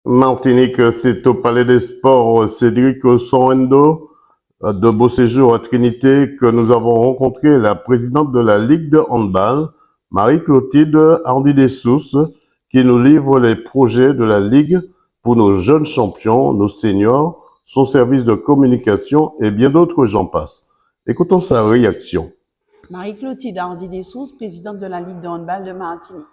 Martinique, c'est au Palais des Sports Cédric Sorrento de Beau Séjour à Trinité que nous avons rencontré la présidente de la Ligue de handball, Marie-Clotilde Hardy-Dessous, qui nous livre les projets de la Ligue pour nos jeunes champions, nos seniors, son service de communication et bien d'autres j'en passe. Écoutons sa réaction. Marie-Clotilde Hardy-Dessous, présidente de la Ligue de handball de Martinique.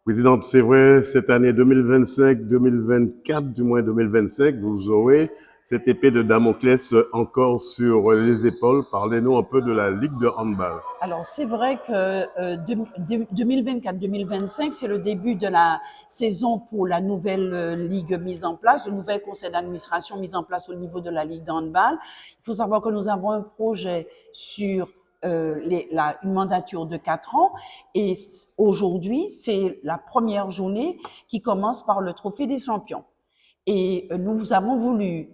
Présidente, c'est vrai, cette année 2025, 2024, du moins 2025, vous aurez cette épée de Damoclès encore sur les épaules. Parlez-nous un peu de la Ligue de handball. Alors, c'est vrai que 2024-2025, c'est le début de la saison pour la nouvelle ligue mise en place, le nouvel conseil d'administration mis en place au niveau de la Ligue de handball. Il faut savoir que nous avons un projet sur une mandature de 4 ans et aujourd'hui, c'est la première journée qui commence par le Trophée des champions. Et nous avons voulu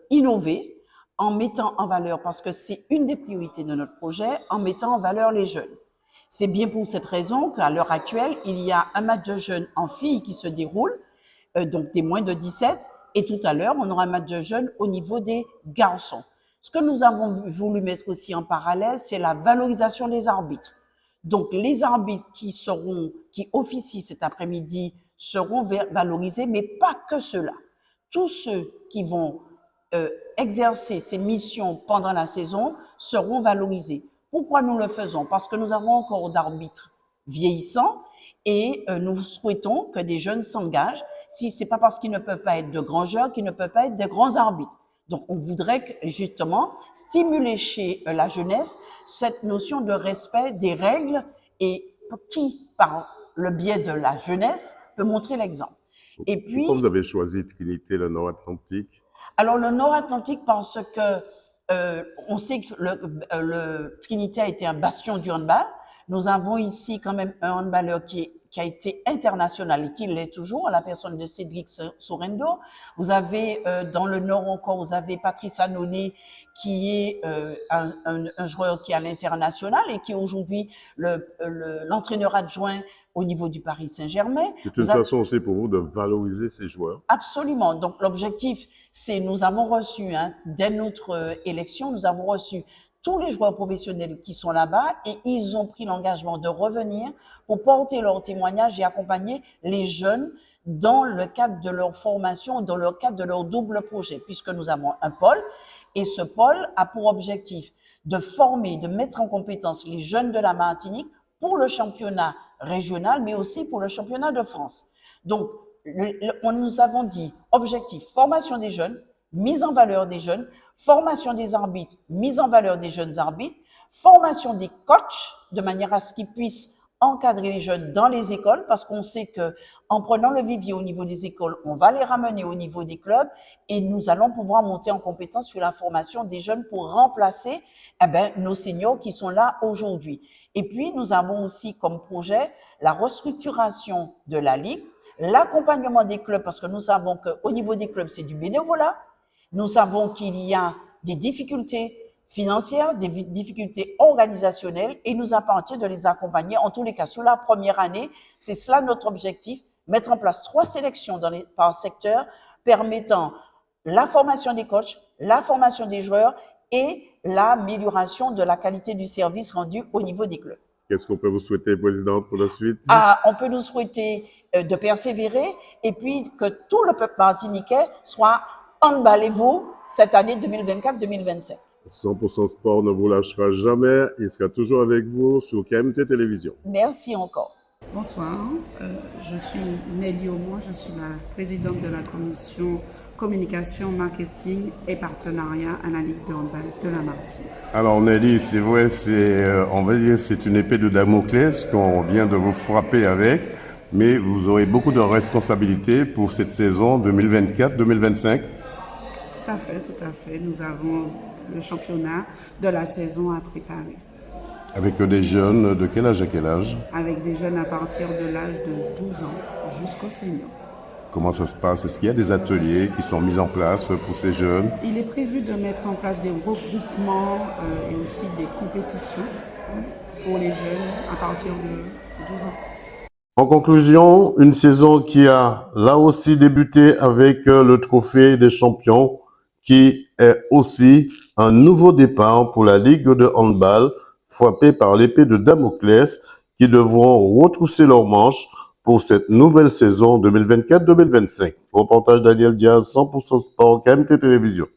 innover en mettant en valeur, parce que c'est une des priorités de notre projet, en mettant en valeur les jeunes. C'est bien pour cette raison qu'à l'heure actuelle, il y a un match de jeunes en filles qui se déroule, donc des moins de 17, et tout à l'heure, on aura un match de jeunes au niveau des garçons. Ce que nous avons voulu mettre aussi en parallèle, c'est la valorisation des arbitres. Donc, les arbitres qui officient cet après-midi seront valorisés, mais pas que ceux-là. Tous ceux qui vont exercer ces missions pendant la saison seront valorisés. Pourquoi nous le faisons? Parce que nous avons encore d'arbitres vieillissants et nous souhaitons que des jeunes s'engagent. Si c'est pas parce qu'ils ne peuvent pas être de grands joueurs qu'ils ne peuvent pas être de grands arbitres. Donc, on voudrait justement stimuler chez la jeunesse cette notion de respect des règles et qui, par le biais de la jeunesse, peut montrer l'exemple. Et puis, pourquoi vous avez choisi Trinité, le Nord-Atlantique? Alors, le Nord-Atlantique, parce que on sait que le Trinité a été un bastion du handball. Nous avons ici quand même un handballeur qui a été international et qui l'est toujours, à la personne de Cédric Sorrento. Vous avez dans le Nord encore, vous avez Patrice Anoné, qui est un joueur qui est à l'international et qui est aujourd'hui l'entraîneur adjoint au niveau du Paris Saint-Germain. C'est une façon aussi pour vous de valoriser ces joueurs. Absolument. Donc, l'objectif, c'est, nous avons reçu, dès notre élection, nous avons reçu tous les joueurs professionnels qui sont là-bas et ils ont pris l'engagement de revenir pour porter leur témoignage et accompagner les jeunes dans le cadre de leur formation, dans le cadre de leur double projet, puisque nous avons un pôle et ce pôle a pour objectif de former, de mettre en compétence les jeunes de la Martinique pour le championnat régional, mais aussi pour le championnat de France. Donc, nous avons dit objectif, formation des jeunes, mise en valeur des jeunes, formation des arbitres, mise en valeur des jeunes arbitres, formation des coachs de manière à ce qu'ils puissent encadrer les jeunes dans les écoles, parce qu'on sait que en prenant le vivier au niveau des écoles, on va les ramener au niveau des clubs et nous allons pouvoir monter en compétence sur la formation des jeunes pour remplacer nos seniors qui sont là aujourd'hui. Et puis, nous avons aussi comme projet la restructuration de la Ligue, l'accompagnement des clubs, parce que nous savons qu'au niveau des clubs, c'est du bénévolat. Nous savons qu'il y a des difficultés financières, des difficultés organisationnelles et nous appartient de les accompagner. En tous les cas, sur la première année, c'est cela notre objectif, mettre en place 3 sélections par secteur permettant la formation des coachs, la formation des joueurs et l'amélioration de la qualité du service rendu au niveau des clubs. Qu'est-ce qu'on peut vous souhaiter, Présidente, pour la suite? On peut nous souhaiter de persévérer et puis que tout le peuple martiniquais soit emballez-vous cette année 2024-2025. 100% Sport ne vous lâchera jamais. Il sera toujours avec vous sur KMT Télévision. Merci encore. Bonsoir, je suis Nelly Aumont, je suis la présidente de la commission communication, marketing et partenariat à la Ligue de handball de la Martinique. Alors Nelly, c'est vrai, on va dire c'est une épée de Damoclès qu'on vient de vous frapper avec, mais vous aurez beaucoup de responsabilités pour cette saison 2024-2025. Tout à fait. Nous avons le championnat de la saison à préparer. Avec des jeunes, de quel âge à quel âge? Avec des jeunes à partir de l'âge de 12 ans jusqu'au senior. Comment ça se passe? Est-ce qu'il y a des ateliers qui sont mis en place pour ces jeunes? Il est prévu de mettre en place des regroupements et aussi des compétitions pour les jeunes à partir de 12 ans. En conclusion, une saison qui a là aussi débuté avec le trophée des champions, qui est aussi un nouveau départ pour la Ligue de handball, frappée par l'épée de Damoclès, qui devront retrousser leurs manches pour cette nouvelle saison 2024-2025. Reportage Daniel Diaz, 100% Sport, KMT Télévision.